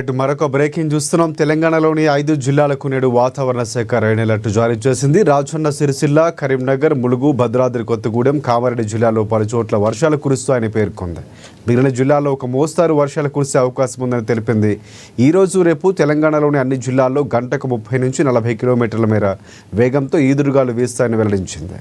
Right మరొక breaking చూస్తున్నాం. తెలంగాణలోని 5 జిల్లాలకు నేడు వాతావరణ శాఖ రెడ్ అలర్ట్ జారీ చేసింది. రాజన్న సిరిసిల్ల, కరీంనగర్, ములుగు, భద్రాద్రి కొత్తగూడెం, కామారెడ్డి జిల్లాలో పలు చోట్ల వర్షాలు కురుస్తాయని పేర్కొంది. మిగిలిన జిల్లాల్లో ఒక మోస్తారు వర్షాలు కురిసే అవకాశం ఉందని తెలిపింది. ఈ రోజు రేపు తెలంగాణలోని అన్ని జిల్లాల్లో గంటకు 30 నుంచి 40 కిలోమీటర్ల మేర వేగంతో ఈదురుగాలు వీస్తాయని వెల్లడించింది.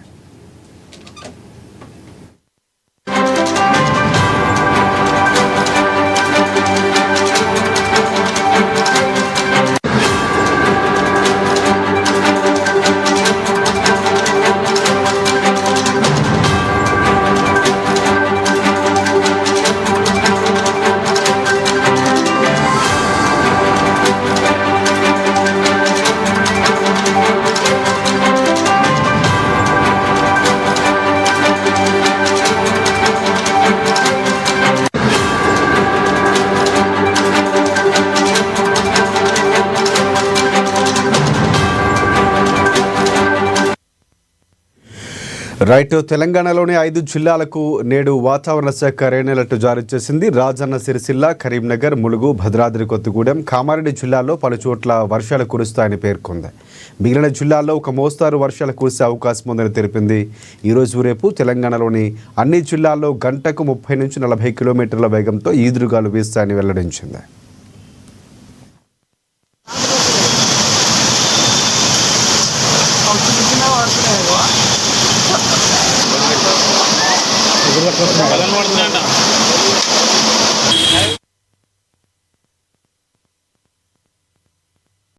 రైట్ తెలంగాణలోని 5 జిల్లాలకు నేడు వాతావరణ శాఖ రెడ్ అలర్ట్ జారీ చేసింది. రాజన్న సిరిసిల్ల, కరీంనగర్, ములుగు, భద్రాద్రి కొత్తగూడెం, కామారెడ్డి జిల్లాల్లో పలు చోట్ల వర్షాలు కురుస్తాయని పేర్కొంది. మిగిలిన జిల్లాల్లో ఒక మోస్తారు వర్షాలు కురిసే అవకాశం ఉందని తెలిపింది. ఈ రోజు రేపు తెలంగాణలోని అన్ని జిల్లాల్లో గంటకు 30 నుంచి 40 కిలోమీటర్ల వేగంతో ఈదురుగాలు వీస్తాయని వెల్లడించింది. కలర్